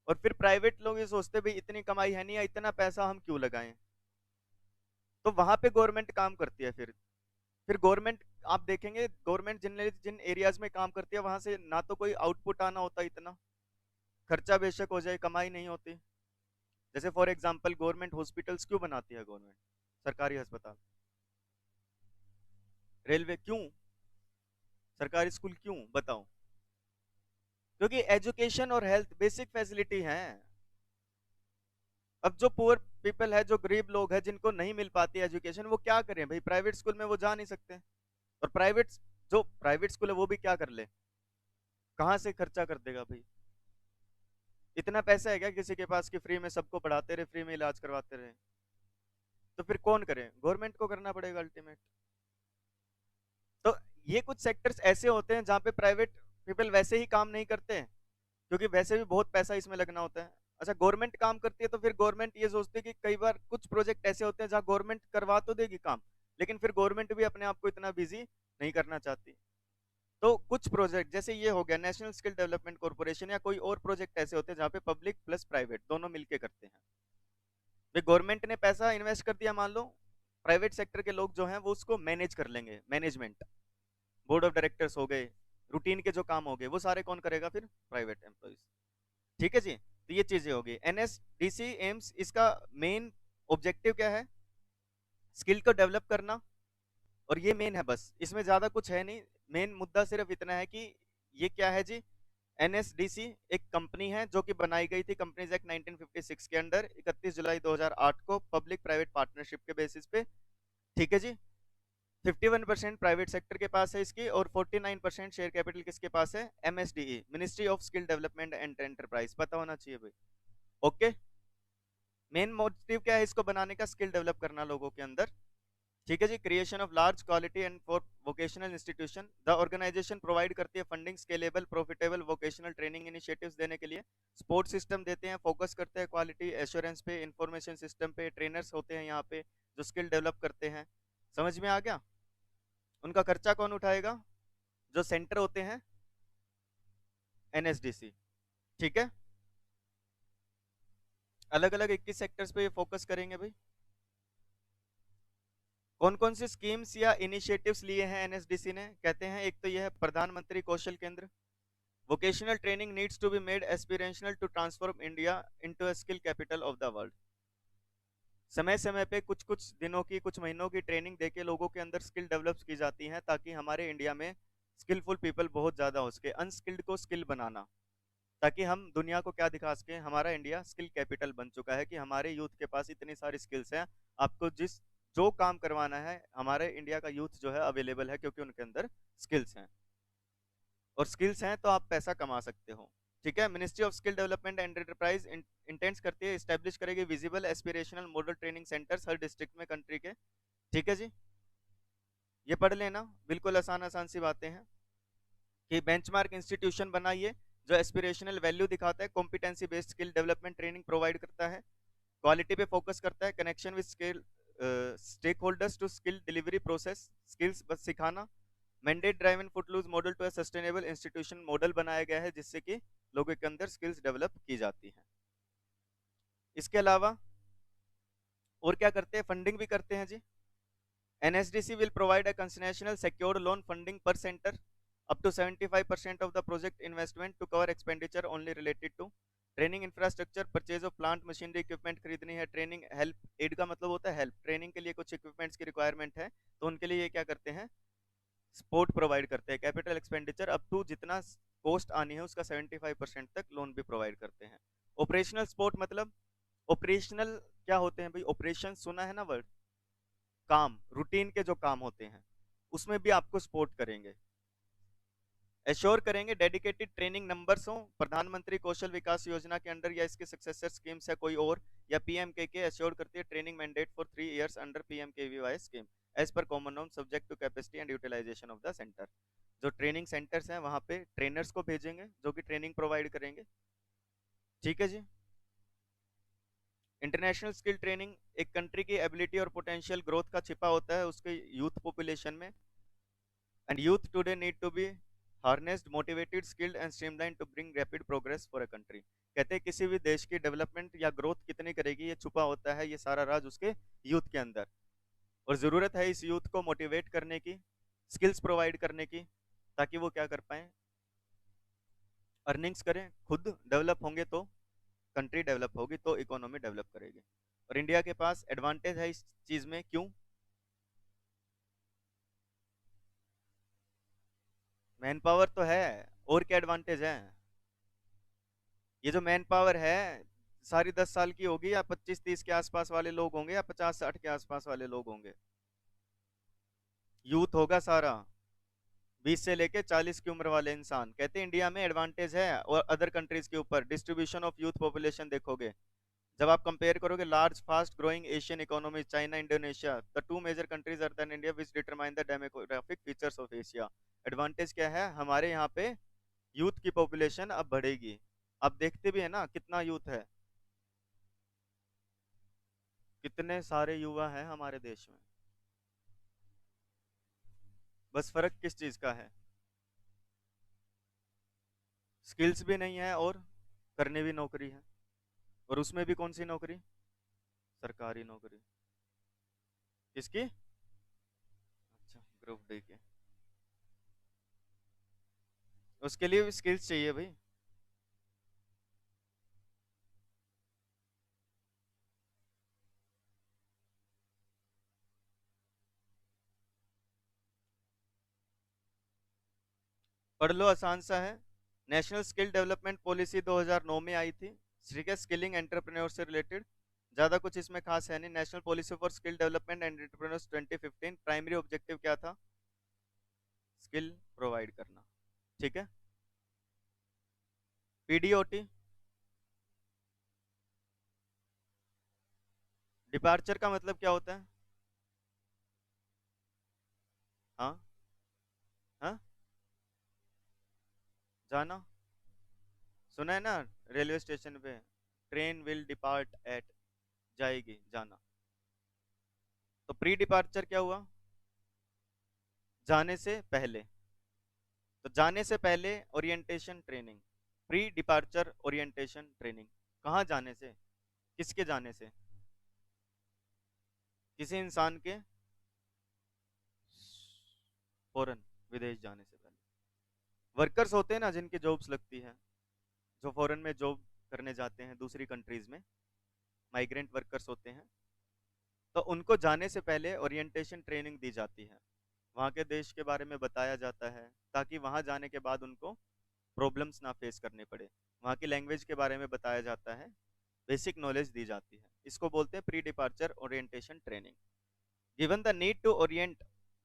और फिर प्राइवेट लोग ये सोचते भाई इतनी कमाई है नहीं, या इतना पैसा हम क्यों लगाएं। तो वहां पे गवर्नमेंट काम करती है। फिर गवर्नमेंट, आप देखेंगे गवर्नमेंट जिन जिन एरियाज में काम करती है वहां से ना तो कोई आउटपुट आना होता, इतना खर्चा बेशक हो जाए, कमाई नहीं होती। जैसे फॉर एग्जांपल गवर्नमेंट हॉस्पिटल्स क्यों बनाती है गवर्नमेंट, सरकारी अस्पताल, रेलवे क्यों, सरकारी स्कूल क्यों, बताओ। क्योंकि एजुकेशन और हेल्थ बेसिक फैसिलिटी हैं। अब जो पुअर पीपल है, जो गरीब लोग हैं, जिनको नहीं मिल पाती एजुकेशन, वो क्या करें भाई, प्राइवेट स्कूल में वो जा नहीं सकते। और जो प्राइवेट स्कूल है वो भी क्या कर ले, कहाँ से खर्चा कर देगा भाई। इतना पैसा है क्या किसी के पास कि फ्री में सबको पढ़ाते रहे, फ्री में इलाज करवाते रहे। तो फिर कौन करे, गवर्नमेंट को करना पड़ेगा अल्टीमेट। तो ये कुछ सेक्टर्स ऐसे होते हैं जहाँ पे प्राइवेट पीपल वैसे ही काम नहीं करते हैं, क्योंकि वैसे भी बहुत पैसा इसमें लगना होता है। अच्छा, गवर्नमेंट काम करती है तो फिर गवर्नमेंट ये सोचती है कि कई बार कुछ प्रोजेक्ट ऐसे होते हैं जहाँ गवर्नमेंट करवा तो देगी काम, लेकिन फिर गवर्नमेंट भी अपने आप को इतना बिजी नहीं करना चाहती। तो कुछ प्रोजेक्ट जैसे ये हो गया नेशनल स्किल डेवलपमेंट कॉर्पोरेशन, या कोई और प्रोजेक्ट ऐसे होते हैं जहाँ पे पब्लिक प्लस प्राइवेट दोनों मिलके करते हैं। गवर्नमेंट ने पैसा इन्वेस्ट कर दिया मान लो, प्राइवेट सेक्टर के लोग जो हैं वो उसको मैनेज कर लेंगे, मैनेजमेंट, बोर्ड ऑफ डायरेक्टर्स हो गए, रूटीन के जो काम हो गए वो सारे कौन करेगा, फिर प्राइवेट एम्प्लॉइज। ठीक है जी। तो ये चीजें होगी। एनएसडीसी एम्स, इसका मेन ऑब्जेक्टिव क्या है, स्किल को डेवलप करना, और ये मेन है, बस इसमें ज्यादा कुछ है नहीं। मेन मुद्दा सिर्फ इतना है कि ये क्या है जी, एनएसडीसी एक कंपनी है जो कि बनाई गई थी कंपनीज एक्ट 1956 के अंडर 31 जुलाई 2008 को पब्लिक प्राइवेट पार्टनरशिप के बेसिस पे। ठीक है जी। 51% प्राइवेट सेक्टर के पास है इसकी, और 49% शेयर कैपिटल किसके पास है, MSDE, ministry of skill development and enterprise, पता होना चाहिए भाई। ओके। मेन मोटिव क्या है इसको बनाने का, स्किल डेवलप करना लोगों के अंदर। ठीक है जी। Creation of large quality and for vocational institution, the organisation provide करती है funding, scalable profitable vocational training initiatives देने के लिए, सपोर्ट सिस्टम देते हैं, फोकस करते हैं क्वालिटी एश्योरेंस पे, इंफॉर्मेशन सिस्टम पे, ट्रेनर्स होते हैं यहाँ पे जो स्किल डेवलप करते हैं। समझ में आ गया। उनका खर्चा कौन उठाएगा, जो सेंटर होते हैं एनएसडीसी। ठीक है। अलग अलग 21 सेक्टर्स पे ये फोकस करेंगे भाई। कौन कौन सी स्कीम्स या इनिशिएटिव्स लिए हैं एनएसडीसी ने, कहते हैं एक तो यह है Pradhan Mantri Kaushal Kendra, vocational training needs to be made aspirational to transform India into a skill capital of the world. समय समय पे कुछ कुछ दिनों की, कुछ महीनों की ट्रेनिंग देके लोगों के अंदर स्किल डेवलप की जाती है, ताकि हमारे इंडिया में स्किलफुल पीपल बहुत ज्यादा हो सके, अनस्किल्ड को स्किल बनाना, ताकि हम दुनिया को क्या दिखा सके, हमारा इंडिया स्किल कैपिटल बन चुका है, कि हमारे यूथ के पास इतनी सारी स्किल्स हैं, आपको जो काम करवाना है हमारे इंडिया का यूथ जो है अवेलेबल है, क्योंकि उनके अंदर स्किल्स हैं, और स्किल्स हैं तो आप पैसा कमा सकते हो। ठीक है। Ministry of skill development and enterprise intents करती है, स्टैब्लिश करेगी visible aspirational model training centres हर डिस्ट्रिक्ट में कंट्री के। ठीक है जी। ये पढ़ लेना, बिल्कुल आसान आसान सी बातें हैं, कि बेंचमार्क इंस्टीट्यूशन बनाइए जो एस्पिरेशनल वैल्यू दिखाता है, competency based skill development training provide करता है, क्वालिटी पे फोकस करता है, connection with skill stakeholders to skill delivery process, skills बस सिखाना। Mandate driven footloose model to sustainable institution model बनाया गया है, जिससे कि लोगों के अंदर स्किल्स डेवलप की जाती हैं। इसके अलावा और क्या करते हैं, फंडिंग भी करते हैं जी। NSDC will provide a concessional secured loan funding per center up to 75% of the project investment to cover expenditure only related to training infrastructure, purchase of plant machinery equipment खरीदनी है, ट्रेनिंग हेल्प एड का मतलब होता है हेल्प, ट्रेनिंग के लिए कुछ इक्विपमेंट्स की रिक्वायरमेंट है तो उनके लिए ये क्या करते हैं, सपोर्ट प्रोवाइड करते हैं। कैपिटल एक्सपेंडिचर अप टू जितना कॉस्ट आनी है उसका 75% तक लोन भी प्रोवाइड करते हैं। ऑपरेशनल सपोर्ट मतलब, ऑपरेशनल क्या होते हैं भाई, ऑपरेशन सुना है ना वर्ड, काम, रूटीन के जो काम होते हैं उसमें भी आपको सपोर्ट करेंगे। एश्योर करेंगे डेडिकेटेड ट्रेनिंग नंबर्स हो प्रधानमंत्री कौशल विकास योजना के अंडर, या इसके सक्सेसर स्कीम्स है कोई और, या पीएमकेके एश्योर करती है training mandate for 3 years under PMKVY scheme as per common norm subject to capacity and utilisation of the centre. जो ट्रेनिंग सेंटर्स हैं वहां पे ट्रेनर्स को भेजेंगे जो कि ट्रेनिंग प्रोवाइड करेंगे। ठीक है जी। इंटरनेशनल स्किल ट्रेनिंग एक कंट्री की एबिलिटी और पोटेंशियल ग्रोथ का छिपा होता है उसके यूथ पॉपुलेशन में, and youth today need to be harnessed motivated skilled and streamline to bring rapid progress for a country. कहते हैं किसी भी देश की डेवलपमेंट या ग्रोथ कितनी करेगी ये छुपा होता है, ये सारा राज उसके यूथ के अंदर। और जरूरत है इस यूथ को मोटिवेट करने की, स्किल्स प्रोवाइड करने की, ताकि वो क्या कर पाए, अर्निंग्स करें, खुद डेवलप होंगे तो कंट्री डेवलप होगी, तो इकोनॉमी डेवलप करेगी। और इंडिया के पास एडवांटेज है इस चीज में, क्यों? मैन पावर तो है, और क्या एडवांटेज है? ये जो मैन पावर है सारी 10 साल की होगी, या 25-30 के आसपास वाले लोग होंगे, या 50-60 के आसपास वाले लोग होंगे? यूथ होगा सारा, 20 से लेके 40 की उम्र वाले इंसान। कहते हैं इंडिया में एडवांटेज है और अदर कंट्रीज के ऊपर। डिस्ट्रीब्यूशन ऑफ यूथ पॉपुलेशन देखोगे, जब आप कंपेयर करोगे large fast growing Asian economy China Indonesia, the two major countries other than India which determine the demographic features of Asia. Advantage क्या है हमारे यहाँ पे? यूथ की पॉपुलेशन अब बढ़ेगी। आप देखते भी है ना कितना यूथ है, कितने सारे युवा हैं हमारे देश में। बस फर्क किस चीज का है? स्किल्स भी नहीं है और करने भी नौकरी है। और उसमें भी कौन सी नौकरी? सरकारी नौकरी। किसकी? अच्छा, ग्रुप डी के। उसके लिए भी स्किल्स चाहिए भाई। पढ़ लो, आसान सा है। नेशनल स्किल डेवलपमेंट पॉलिसी 2009 में आई थी, ठीक है, स्किलिंग एंटरप्रेन्योर से रिलेटेड। ज्यादा कुछ इसमें खास है नहीं। National policy for skill development and entrepreneurs 2015, primary objective क्या था? स्किल प्रोवाइड करना, ठीक है। पीडीओटी, डिपार्चर का मतलब क्या होता है? हाँ, हाँ, जाना। सुना है ना, रेलवे स्टेशन पे ट्रेन विल डिपार्ट एट, जाएगी, जाना। तो प्री डिपार्चर क्या हुआ? जाने से पहले। तो जाने से पहले orientation training, pre departure orientation training. कहाँ जाने से? किसके जाने से? किसी इंसान के फॉरेन, विदेश जाने से पहले। वर्कर्स होते हैं ना जिनकी जॉब्स लगती है, जो फॉरेन में जॉब करने जाते हैं दूसरी कंट्रीज में, माइग्रेंट वर्कर्स होते हैं। तो उनको जाने से पहले ओरिएंटेशन ट्रेनिंग दी जाती है, वहाँ के देश के बारे में बताया जाता है, ताकि वहाँ जाने के बाद उनको प्रॉब्लम्स ना फेस करने पड़े। वहाँ की लैंग्वेज के बारे में बताया जाता है, बेसिक नॉलेज दी जाती है। इसको बोलते हैं pre departure orientation training. Given the need to orient,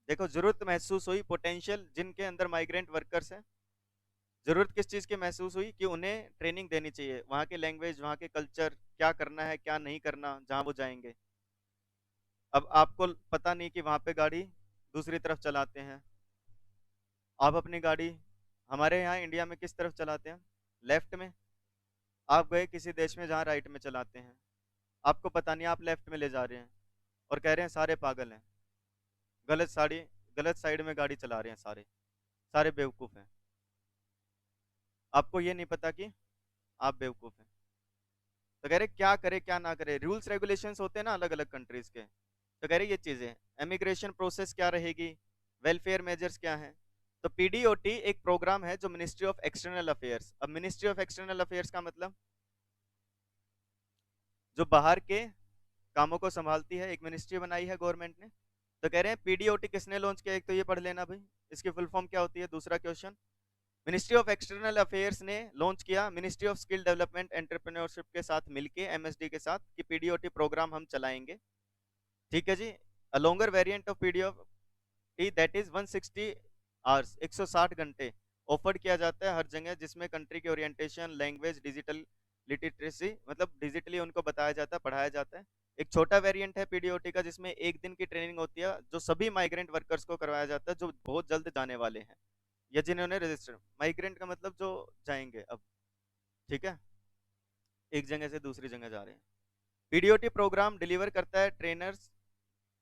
देखो जरूरत महसूस हुई, पोटेंशियल जिनके अंदर माइग्रेंट वर्कर्स हैं, जरूरत किस चीज़ की महसूस हुई कि उन्हें ट्रेनिंग देनी चाहिए, वहाँ के लैंग्वेज, वहाँ के कल्चर, क्या करना है क्या नहीं करना जहाँ वो जाएंगे। अब आपको पता नहीं कि वहाँ पे गाड़ी दूसरी तरफ चलाते हैं, आप अपनी गाड़ी हमारे यहाँ इंडिया में किस तरफ चलाते हैं? लेफ्ट में। आप गए किसी देश में जहाँ राइट में चलाते हैं, आपको पता नहीं आप लेफ्ट में ले जा रहे हैं, और कह रहे हैं सारे पागल हैं, गलत साड़ी, गलत साइड में गाड़ी चला रहे हैं, सारे सारे बेवकूफ़ हैं। आपको ये नहीं पता कि आप बेवकूफ़ हैं। तो कह रहे क्या करे क्या ना करे, रूल्स रेगुलेशंस होते हैं ना अलग अलग कंट्रीज के। तो कह रहे ये चीज़ें, इमिग्रेशन प्रोसेस क्या रहेगी, वेलफेयर मेजर्स क्या हैं। तो पीडीओटी एक प्रोग्राम है जो मिनिस्ट्री ऑफ एक्सटर्नल अफेयर्स, अब मिनिस्ट्री ऑफ एक्सटर्नल अफेयर्स का मतलब जो बाहर के कामों को संभालती है, एक मिनिस्ट्री बनाई है गवर्नमेंट ने। तो कह रहे हैं पीडीओटी किसने लॉन्च किया, एक तो ये पढ़ लेना भाई, इसकी फुल फॉर्म क्या होती है। दूसरा question, ministry of External affairs ने लॉन्च किया ministry of skill development entrepreneurship के साथ मिलके, एमएसडी के साथ, कि पीडीओटी प्रोग्राम हम चलाएंगे, ठीक है जी। A longer variant of PDOT that is 160 hours, 160 घंटे ऑफर्ड किया जाता है हर जगह, जिसमें कंट्री के ओरिएंटेशन, लैंग्वेज, डिजिटल लिटरेसी, मतलब डिजिटली उनको बताया जाता है, पढ़ाया जाता है। एक छोटा वेरिएंट है पीडीओटी का जिसमें एक दिन की ट्रेनिंग होती है, जो सभी माइग्रेंट वर्कर्स को करवाया जाता है जो बहुत जल्द जाने वाले हैं, या जिन्होंने रजिस्टर, माइग्रेंट का मतलब जो जाएंगे अब, ठीक है, एक जगह से दूसरी जगह जा रहे हैं। पीडीओटी प्रोग्राम डिलीवर करता है ट्रेनर्स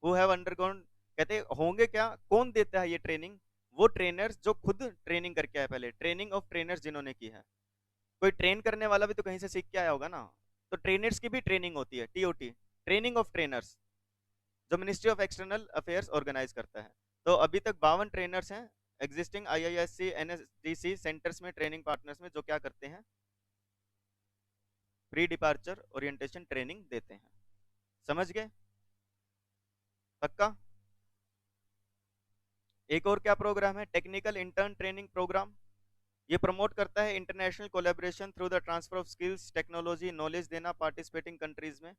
हु हैव अंडरगॉन, कहते होंगे क्या, कौन देता है ये ट्रेनिंग? वो ट्रेनर्स जो खुद ट्रेनिंग करके आए, पहले ट्रेनिंग ऑफ ट्रेनर्स जिन्होंने की है। कोई ट्रेन करने वाला भी तो कहीं से सीख के आया होगा ना। तो ट्रेनर्स की भी ट्रेनिंग होती है, टीओटी, ट्रेनिंग ऑफ ट्रेनर्स, जो Ministry of External Affairs organise करता है। तो अभी तक 52 ट्रेनर्स हैं एग्जिस्टिंग आईआईएससी एनएसडीसी सेंटर्स में, ट्रेनिंग पार्टनर्स में, जो क्या करते हैं, प्री डिपार्चर ओरिएंटेशन ट्रेनिंग देते हैं। समझ गए? पक्का? एक और क्या प्रोग्राम है, टेक्निकल इंटर्न ट्रेनिंग प्रोग्राम। ये प्रमोट करता है international collaboration through the transfer of skills, technology, knowledge देना पार्टिसिपेटिंग कंट्रीज में,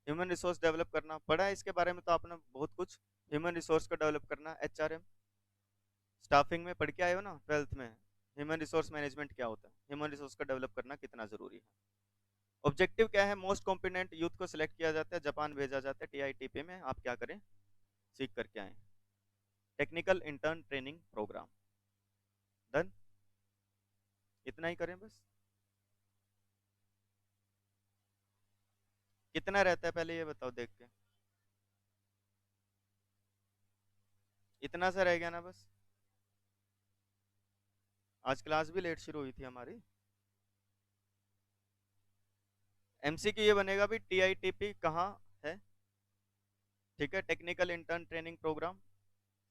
ह्यूमन रिसोर्स डेवलप करना। पढ़ा है इसके बारे में तो आपने बहुत कुछ, ह्यूमन रिसोर्स को डेवलप करना, एचआरएम, स्टाफिंग में पढ़ के आए हो ना 12th में। ह्यूमन रिसोर्स मैनेजमेंट क्या होता है, ह्यूमन रिसोर्स का डेवलप करना कितना जरूरी है। ऑब्जेक्टिव क्या है, मोस्ट कॉम्पिटेंट यूथ को सिलेक्ट किया जाता है, जापान भेजा जाता है टीआईटीपी में, आप क्या करें, सीख करके आए। Technical intern training programme done, इतना ही करें बस। कितना रहता है पहले ये बताओ देख के, इतना सा रह गया ना बस। आज क्लास भी लेट शुरू हुई थी हमारी। एमसीक्यू ये बनेगा भी, टीआईटीपी कहाँ है, ठीक है, टेक्निकल इंटर्न ट्रेनिंग प्रोग्राम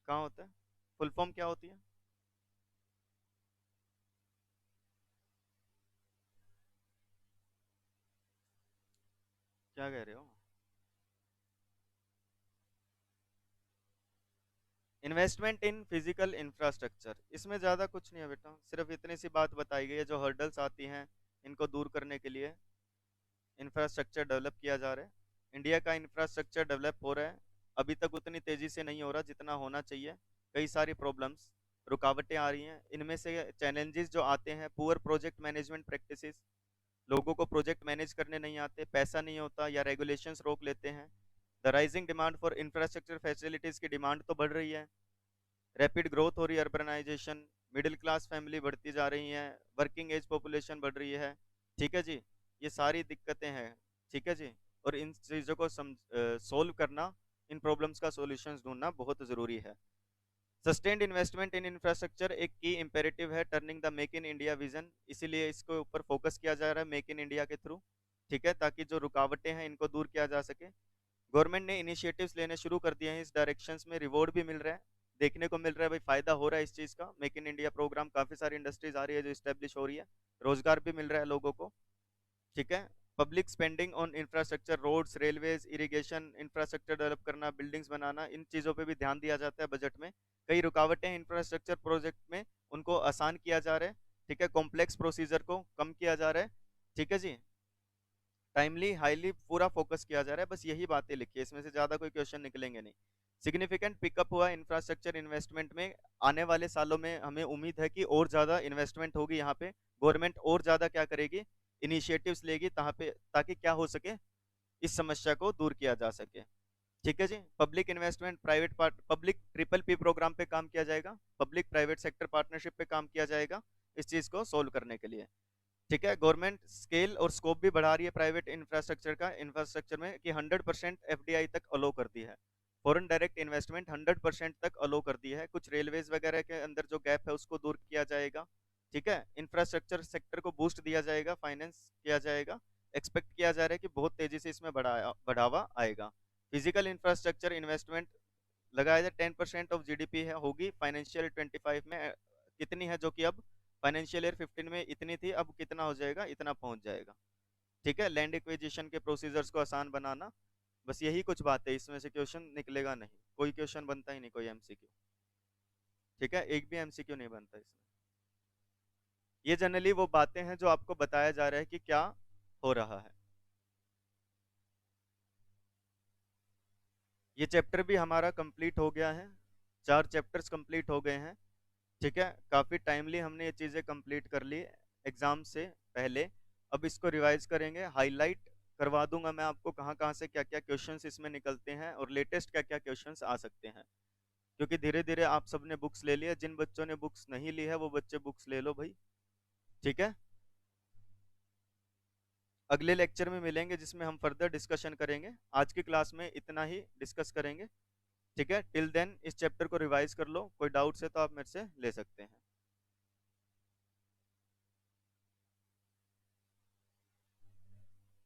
कहाँ होता है, फुल फॉर्म क्या होती है, क्या कह रहे हो। इन्वेस्टमेंट इन फिजिकल इंफ्रास्ट्रक्चर, इसमें ज़्यादा कुछ नहीं है बेटा, सिर्फ इतनी सी बात बताई गई है, जो हर्डल्स आती हैं इनको दूर करने के लिए इंफ्रास्ट्रक्चर डेवलप किया जा रहा है। इंडिया का इंफ्रास्ट्रक्चर डेवलप हो रहा है, अभी तक उतनी तेज़ी से नहीं हो रहा जितना होना चाहिए। कई सारी प्रॉब्लम्स, रुकावटें आ रही हैं, इनमें से चैलेंजेस जो आते हैं, पुअर प्रोजेक्ट मैनेजमेंट प्रैक्टिसेस, लोगों को प्रोजेक्ट मैनेज करने नहीं आते, पैसा नहीं होता या रेगुलेशंस रोक लेते हैं। The rising demand for infrastructure facilities की डिमांड तो बढ़ रही है, रैपिड ग्रोथ हो रही है, अर्बनाइजेशन, मिडिल क्लास फैमिली बढ़ती जा रही हैं, वर्किंग एज पॉपुलेशन बढ़ रही है, ठीक है जी, ये सारी दिक्कतें हैं, ठीक है जी। और इन चीज़ों को सोल्व करना, इन प्रॉब्लम्स का सॉल्यूशंस ढूंढना बहुत ज़रूरी है। सस्टेन्ड इन्वेस्टमेंट इन इंफ्रास्ट्रक्चर एक की इम्पेरेटिव है turning the make in India vision, इसीलिए इसको ऊपर फोकस किया जा रहा है मेक इन इंडिया के थ्रू, ठीक है, ताकि जो रुकावटें हैं इनको दूर किया जा सके। गवर्नमेंट ने इनिशिएटिव्स लेने शुरू कर दिए हैं इस डायरेक्शंस में, रिवॉर्ड भी मिल रहा है, देखने को मिल रहा है भाई, फायदा हो रहा है इस चीज़ का, मेक इन इंडिया प्रोग्राम, काफ़ी सारी इंडस्ट्रीज आ रही है जो स्टेब्लिश हो रही है, रोजगार भी मिल रहा है लोगों को, ठीक है। Public spending on infrastructure, roads, railways, irrigation, infrastructure develop करना, बिल्डिंग्स बनाना, इन चीज़ों पे भी ध्यान दिया जाता है बजट में। कई रुकावटें हैं इंफ्रास्ट्रक्चर प्रोजेक्ट में, उनको आसान किया जा रहा है, ठीक है, कॉम्प्लेक्स प्रोसीजर को कम किया जा रहा है, ठीक है जी, टाइमली हाईली पूरा फोकस किया जा रहा है, बस यही बातें लिखी है, इसमें से ज़्यादा कोई क्वेश्चन निकलेंगे नहीं। सिग्निफिकेंट पिकअप हुआ इंफ्रास्ट्रक्चर इन्वेस्टमेंट में, आने वाले सालों में हमें उम्मीद है कि और ज़्यादा इन्वेस्टमेंट होगी यहाँ पे, गवर्नमेंट और ज़्यादा क्या करेगी, इनिशिएटिव्स लेगी ताकि क्या हो सके, इस समस्या को दूर किया जा सके, ठीक है जी। Public investment, private part, public triple P programme पे काम किया जाएगा, पब्लिक प्राइवेट सेक्टर पार्टनरशिप पे काम किया जाएगा इस चीज़ को सोल्व करने के लिए, ठीक है। गवर्नमेंट स्केल और स्कोप भी बढ़ा रही है प्राइवेट इंफ्रास्ट्रक्चर में, कि 100% एफडीआई तक अलो कर दी है, फॉरेन डायरेक्ट इन्वेस्टमेंट 100% तक अलो कर दी है, कुछ रेलवेज वगैरह के अंदर जो गैप है उसको दूर किया जाएगा, ठीक है। इंफ्रास्ट्रक्चर सेक्टर को बूस्ट दिया जाएगा, फाइनेंस किया जाएगा, एक्सपेक्ट किया जा रहा है कि बहुत तेजी से इसमें बढ़ावा आएगा। फिजिकल इंफ्रास्ट्रक्चर इन्वेस्टमेंट लगाया जाए, 10% ऑफ जीडीपी है होगी फाइनेंशियल 25 में, कितनी है, जो कि अब फाइनेंशियल ईयर 15 में इतनी थी, अब कितना हो जाएगा, इतना पहुंच जाएगा, ठीक है। लैंड एक्विजिशन के प्रोसीजर्स को आसान बनाना, बस यही कुछ बात है, इसमें से क्वेश्चन निकलेगा नहीं, कोई क्वेश्चन बनता ही नहीं, कोई एमसीक्यू, ठीक है, एक भी एमसीक्यू नहीं बनता इसमें। ये जनरली वो बातें हैं जो आपको बताया जा रहा है कि क्या हो रहा है। ये चैप्टर भी हमारा कंप्लीट हो गया है, 4 चैप्टर्स कंप्लीट हो गए हैं, ठीक है, काफ़ी टाइमली हमने ये चीज़ें कंप्लीट कर ली एग्ज़ाम से पहले। अब इसको रिवाइज करेंगे, हाईलाइट करवा दूंगा मैं आपको कहाँ कहाँ से क्या क्या क्वेश्चंस इसमें निकलते हैं और लेटेस्ट क्या क्या क्वेश्चंस आ सकते हैं, क्योंकि धीरे धीरे आप सबने बुक्स ले लिया, जिन बच्चों ने बुक्स नहीं ली है वो बच्चे बुक्स ले लो भाई, ठीक है। अगले लेक्चर में मिलेंगे जिसमें हम फर्दर डिस्कशन करेंगे, आज की क्लास में इतना ही डिस्कस करेंगे। ठीक है, टिल देन इस चैप्टर को रिवाइज कर लो, कोई डाउट्स है तो आप मेरे से ले सकते हैं।